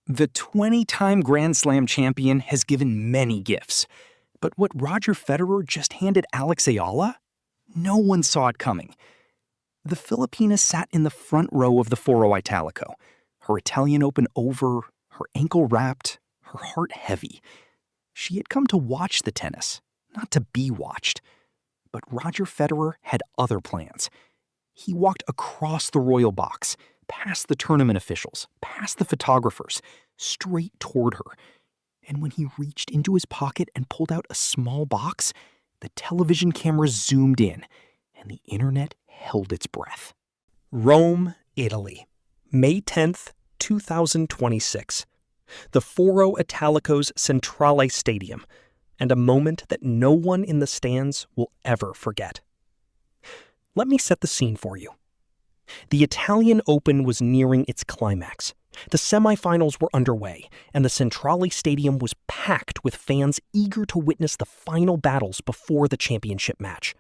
The 20-time Grand Slam champion has given many gifts. But what Roger Federer just handed Alex Eala? No one saw it coming. The Filipina sat in the front row of the foroitalico, her Italianopen over, her ankle wrapped, her heart heavy. She had come to watch the tennis, not to be watched. But Roger Federer had other plans. He walked across the royal box, past the tournament officials, past the photographers, straight toward her. And when he reached into his pocket and pulled out a small box, the television camera zoomed in, and the internet held its breath. Rome, Italy, May 10th, 2026. The Foro Italico's Centrale Stadium, and a moment that no one in the stands will ever forget. Let me set the scene for you. The Italian Open was nearing its climax. The semifinals were underway, and the Centrale Stadium was packed with fans eager to witness the final battles before the championship match.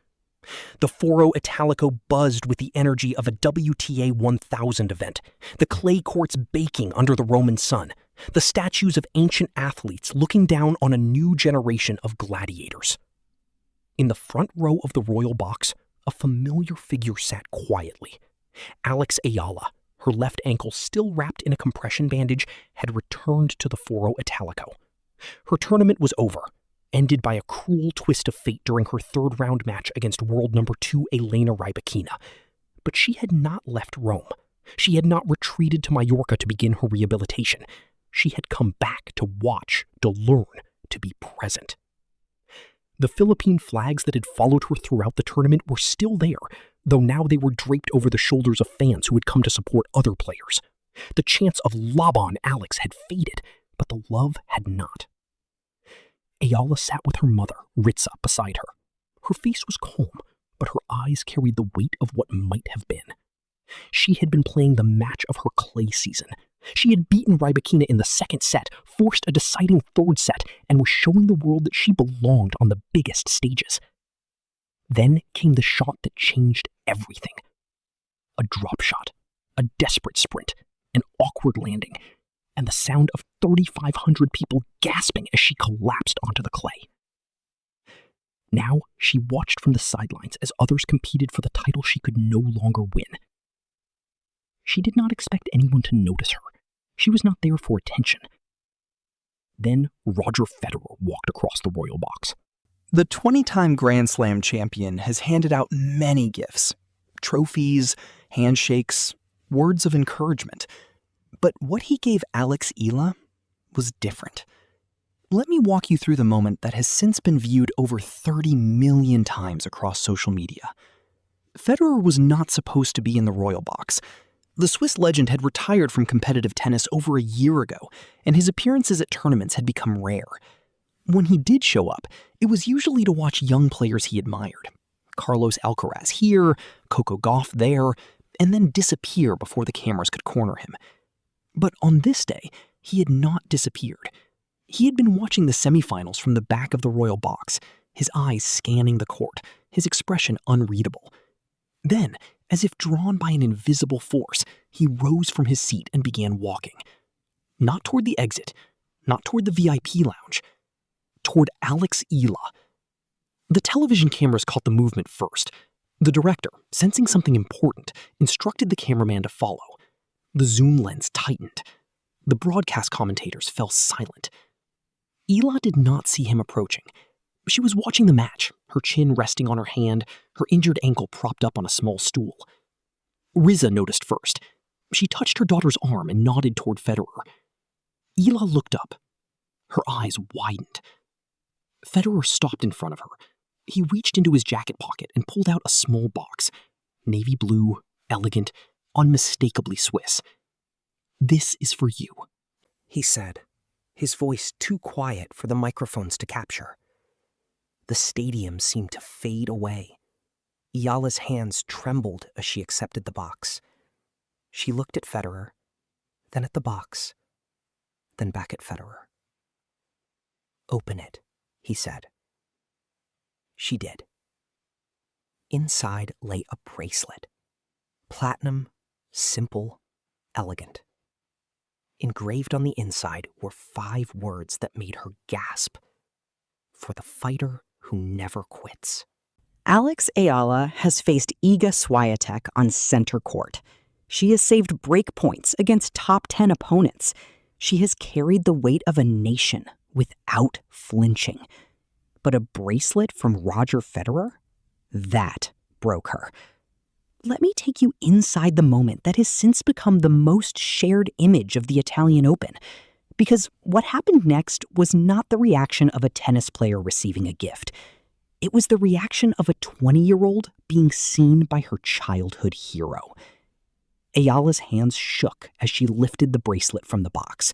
The Foro Italico buzzed with the energy of a WTA 1000 event, the clay courts baking under the Roman sun, the statues of ancient athletes looking down on a new generation of gladiators. In the front row of the royal box, a familiar figure sat quietly. Alex Eala, her left ankle still wrapped in a compression bandage, had returned to the Foro Italico. Her tournament was over, ended by a cruel twist of fate during her third-round match against world number 2 Elena Rybakina. But she had not left Rome. She had not retreated to Mallorca to begin her rehabilitation. She had come back to watch, to learn, to be present. The Philippine flags that had followed her throughout the tournament were still there, though now they were draped over the shoulders of fans who had come to support other players. The chance of "Lob on, Alex" had faded, but the love had not. Eala sat with her mother, Ritza, beside her. Her face was calm, but her eyes carried the weight of what might have been. She had been playing the match of her clay season. She had beaten Rybakina in the second set, forced a deciding third set, and was showing the world that she belonged on the biggest stages. Then came the shot that changed everything. A drop shot, a desperate sprint, an awkward landing, and the sound of 3,500 people gasping as she collapsed onto the clay. Now she watched from the sidelines as others competed for the title she could no longer win. She did not expect anyone to notice her. She was not there for attention. Then Roger Federer walked across the royal box. The 20-time Grand Slam champion has handed out many gifts. Trophies, handshakes, words of encouragement. But what he gave Alex Eala was different. Let me walk you through the moment that has since been viewed over 30 million times across social media. Federer was not supposed to be in the royal box. The Swiss legend had retired from competitive tennis over a year ago, and his appearances at tournaments had become rare. When he did show up, it was usually to watch young players he admired. Carlos Alcaraz here, Coco Gauff there, and then disappear before the cameras could corner him. But on this day, he had not disappeared. He had been watching the semifinals from the back of the royal box, his eyes scanning the court, his expression unreadable. Then, as if drawn by an invisible force, he rose from his seat and began walking. Not toward the exit, not toward the VIP lounge, toward Alex Eala. The television cameras caught the movement first. The director, sensing something important, instructed the cameraman to follow. The zoom lens tightened. The broadcast commentators fell silent. Eala did not see him approaching. She was watching the match, her chin resting on her hand, her injured ankle propped up on a small stool. Rizza noticed first. She touched her daughter's arm and nodded toward Federer. Eala looked up. Her eyes widened. Federer stopped in front of her. He reached into his jacket pocket and pulled out a small box. Navy blue, elegant, unmistakably Swiss. "This is for you," he said, his voice too quiet for the microphones to capture. The stadium seemed to fade away. Eala's hands trembled as she accepted the box. She looked at Federer, then at the box, then back at Federer. "Open it," he said. She did. Inside lay a bracelet. Platinum, simple, elegant. Engraved on the inside were 5 words that made her gasp. For the fighter who never quits. Alex Eala has faced Iga Swiatek on center court. She has saved break points against top 10 opponents. She has carried the weight of a nation without flinching. But a bracelet from Roger Federer? That broke her. Let me take you inside the moment that has since become the most shared image of the Italian Open. Because what happened next was not the reaction of a tennis player receiving a gift. It was the reaction of a 20-year-old being seen by her childhood hero. Eala's hands shook as she lifted the bracelet from the box.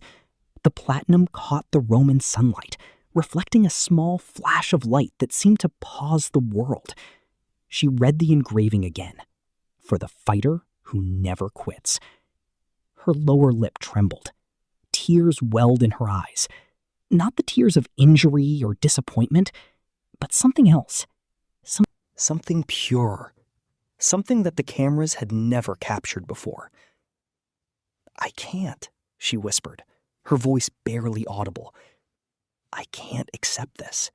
The platinum caught the Roman sunlight, reflecting a small flash of light that seemed to pause the world. She read the engraving again. For the fighter who never quits. Her lower lip trembled. Tears welled in her eyes. Not the tears of injury or disappointment, but something else. Something pure. Something that the cameras had never captured before. "I can't," she whispered, her voice barely audible. "I can't accept this."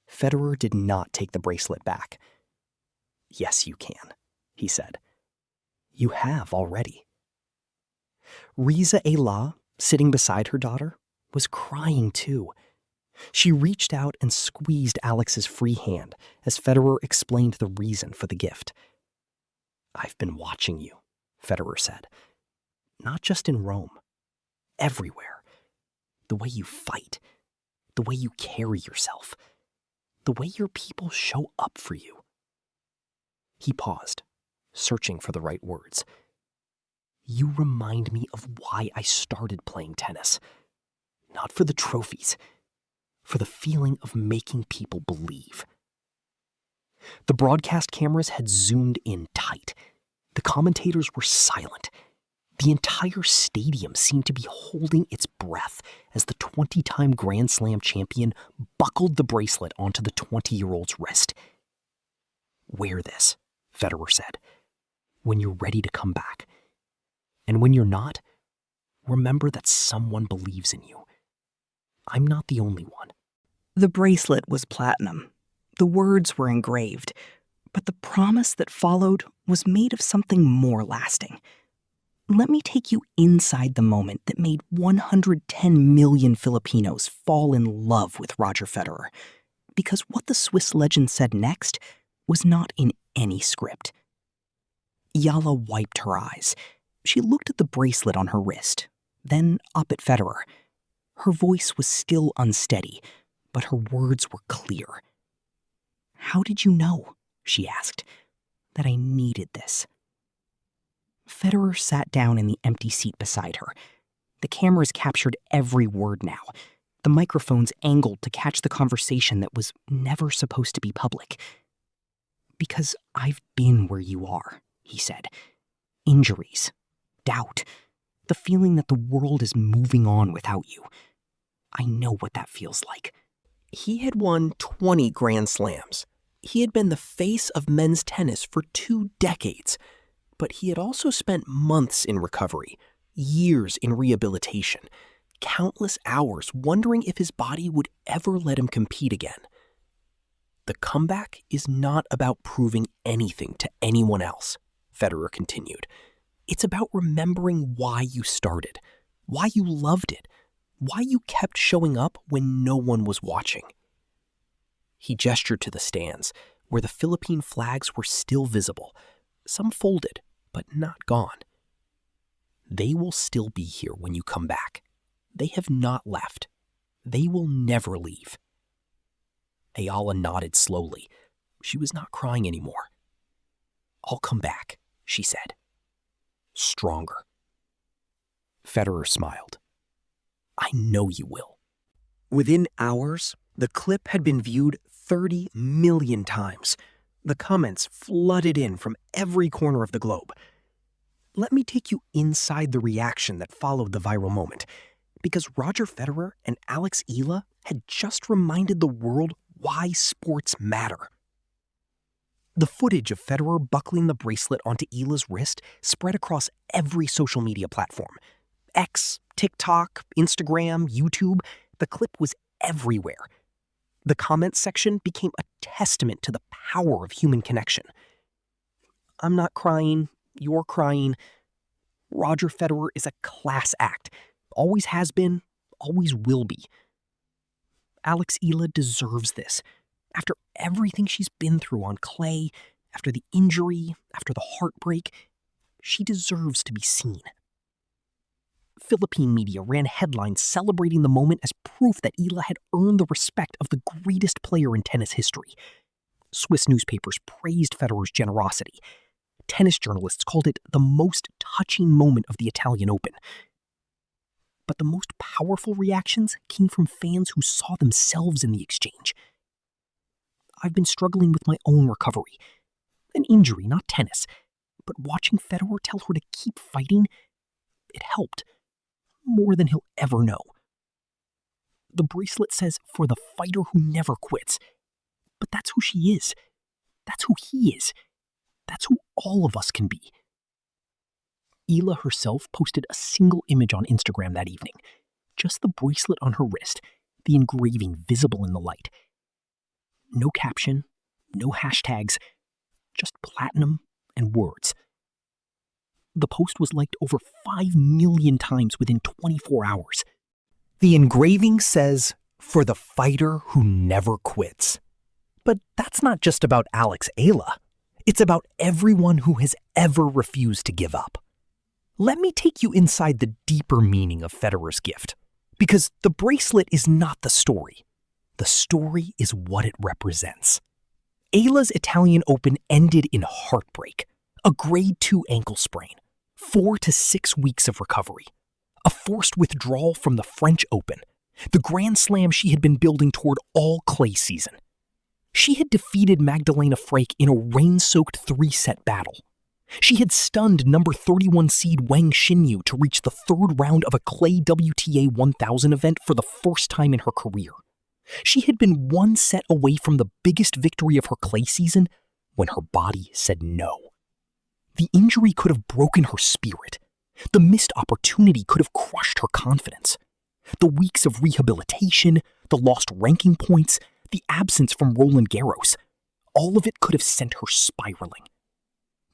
Federer did not take the bracelet back. "Yes, you can," he said. "You have already." Roger Eala, sitting beside her daughter, was crying too. She reached out and squeezed Alex's free hand as Federer explained the reason for the gift. "I've been watching you," Federer said. "Not just in Rome. Everywhere. The way you fight. The way you carry yourself. The way your people show up for you." He paused, searching for the right words. "You remind me of why I started playing tennis. Not for the trophies, for the feeling of making people believe." The broadcast cameras had zoomed in tight. The commentators were silent. The entire stadium seemed to be holding its breath as the 20-time Grand Slam champion buckled the bracelet onto the 20-year-old's wrist. "Wear this," Federer said, "when you're ready to come back. And when you're not, remember that someone believes in you. I'm not the only one." The bracelet was platinum. The words were engraved. But the promise that followed was made of something more lasting. Let me take you inside the moment that made 110 million Filipinos fall in love with Roger Federer. Because what the Swiss legend said next was not in any script. Eala wiped her eyes. She looked at the bracelet on her wrist, then up at Federer. Her voice was still unsteady, but her words were clear. "How did you know," she asked, "that I needed this?" Federer sat down in the empty seat beside her. The cameras captured every word now. The microphones angled to catch the conversation that was never supposed to be public. "Because I've been where you are," he said. "Injuries, doubt, the feeling that the world is moving on without you. I know what that feels like." He had won 20 Grand Slams. He had been the face of men's tennis for 2 decades. But he had also spent months in recovery, years in rehabilitation, countless hours wondering if his body would ever let him compete again. "The comeback is not about proving anything to anyone else," Federer continued. "It's about remembering why you started, why you loved it, why you kept showing up when no one was watching." He gestured to the stands, where the Philippine flags were still visible, some folded, but not gone. "They will still be here when you come back. They have not left. They will never leave." Eala nodded slowly. She was not crying anymore. "I'll come back," she said. "Stronger." Federer smiled. "I know you will." Within hours, the clip had been viewed 30 million times. The comments flooded in from every corner of the globe. Let me take you inside the reaction that followed the viral moment, because Roger Federer and Alex Eala had just reminded the world why sports matter. The footage of Federer buckling the bracelet onto Eala's wrist spread across every social media platform. X, TikTok, Instagram, YouTube, the clip was everywhere. The comments section became a testament to the power of human connection. I'm not crying, you're crying. Roger Federer is a class act. Always has been, always will be. Alex Eala deserves this. After everything she's been through on clay, after the injury, after the heartbreak, she deserves to be seen. Philippine media ran headlines celebrating the moment as proof that Eala had earned the respect of the greatest player in tennis history. Swiss newspapers praised Federer's generosity. Tennis journalists called it the most touching moment of the Italian Open. But the most powerful reactions came from fans who saw themselves in the exchange. I've been struggling with my own recovery. An injury, not tennis. But watching Federer tell her to keep fighting, it helped. More than he'll ever know. The bracelet says, "For the fighter who never quits." But that's who she is. That's who he is. That's who all of us can be. Eala herself posted a single image on Instagram that evening. Just the bracelet on her wrist, the engraving visible in the light. No caption, no hashtags, just platinum and words. The post was liked over 5 million times within 24 hours. The engraving says, "For the fighter who never quits." But that's not just about Alex Eala. It's about everyone who has ever refused to give up. Let me take you inside the deeper meaning of Federer's gift. Because the bracelet is not the story. The story is what it represents. Eala's Italian Open ended in heartbreak. A grade 2 ankle sprain. 4 to 6 weeks of recovery. A forced withdrawal from the French Open. The Grand Slam she had been building toward all clay season. She had defeated Magdalena Frake in a rain-soaked 3-set battle. She had stunned number 31 seed Wang Xinyu to reach the third round of a clay WTA 1000 event for the first time in her career. She had been 1 set away from the biggest victory of her clay season when her body said no. The injury could have broken her spirit. The missed opportunity could have crushed her confidence. The weeks of rehabilitation, the lost ranking points, the absence from Rolandgarros, all of it could have sent her spiraling.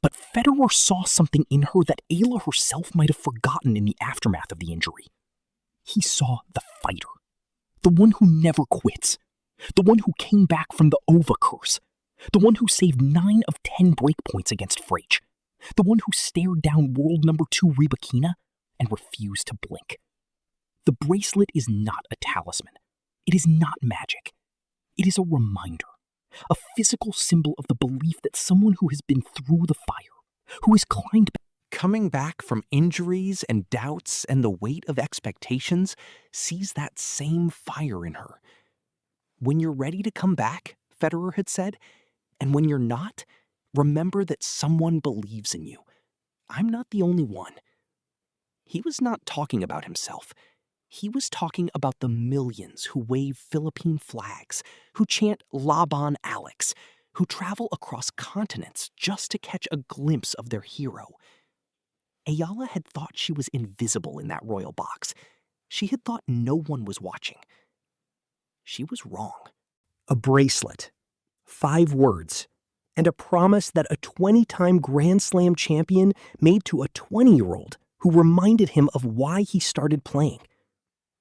But Federer saw something in her that Eala herself might have forgotten in the aftermath of the injury. He saw the fighter. The one who never quits. The one who came back from the Ova curse. The one who saved 9 of 10 breakpoints against Frege. The one who stared down world number 2 Rybakina and refused to blink. The bracelet is not a talisman. It is not magic. It is a reminder, a physical symbol of the belief that someone who has been through the fire, who has climbed back, coming back from injuries and doubts and the weight of expectations, sees that same fire in her. When you're ready to come back, Federer had said, and when you're not, remember that someone believes in you. I'm not the only one. He was not talking about himself. He was talking about the millions who wave Philippine flags, who chant Laban Alex, who travel across continents just to catch a glimpse of their hero. Eala had thought she was invisible in that royal box. She had thought no one was watching. She was wrong. A bracelet, 5 words, and a promise that a 20-time Grand Slam champion made to a 20-year-old who reminded him of why he started playing.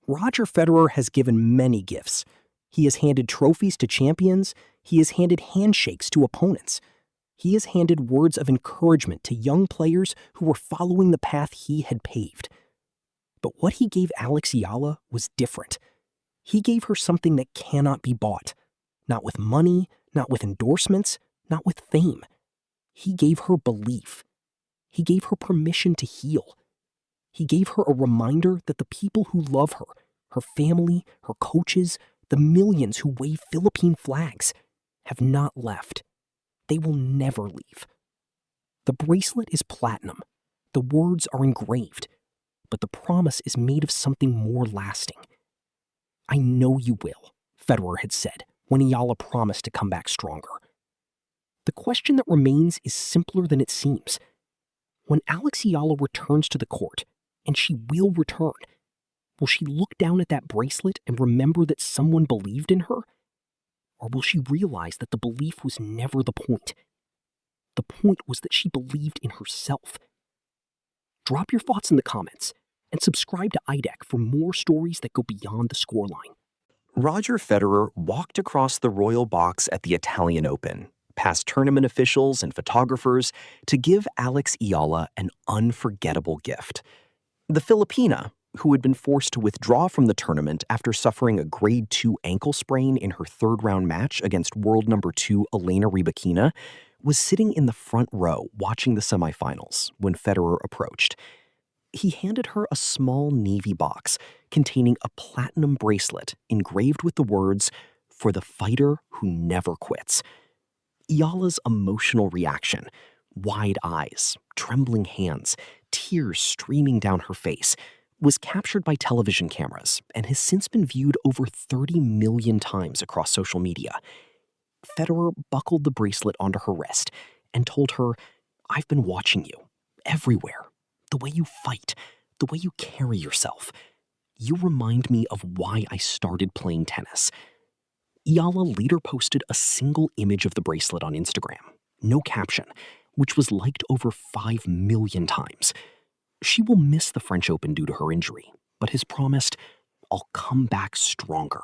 Roger Federer has given many gifts. He has handed trophies to champions. He has handed handshakes to opponents. He has handed words of encouragement to young players who were following the path he had paved. But what he gave Alex Eala was different. He gave her something that cannot be bought. Not with money, not with endorsements, not with fame. He gave her belief. He gave her permission to heal. He gave her a reminder that the people who love her, her family, her coaches, the millions who wave Philippine flags, have not left. They will never leave. The bracelet is platinum. The words are engraved. But the promise is made of something more lasting. I know you will, Federer had said when Eala promised to come back stronger. The question that remains is simpler than it seems. When Alex Eala returns to the court, and she will return. Will she look down at that bracelet and remember that someone believed in her? Or will she realize that the belief was never the point? The point was that she believed in herself. Drop your thoughts in the comments and subscribe to IDEC for more stories that go beyond the scoreline. Roger Federer walked across the royal box at the Italian Open, past tournament officials and photographers, to give Alex Eala an unforgettable gift. The Filipina, who had been forced to withdraw from the tournament after suffering a grade 2 ankle sprain in her third-round match against world number 2 Elena Rybakina, was sitting in the front row watching the semifinals when Federer approached. He handed her a small navy box containing a platinum bracelet engraved with the words, "For the fighter who never quits." Eala's emotional reaction, wide eyes, trembling hands, tears streaming down her face, was captured by television cameras and has since been viewed over 30 million times across social media. Federer buckled the bracelet onto her wrist and told her, "I've been watching you, everywhere. The way you fight, the way you carry yourself. You remind me of why I started playing tennis." Eala later posted a single image of the bracelet on Instagram, no caption, which was liked over 5 million times. She will miss the French Open due to her injury, but has promised, "I'll come back stronger."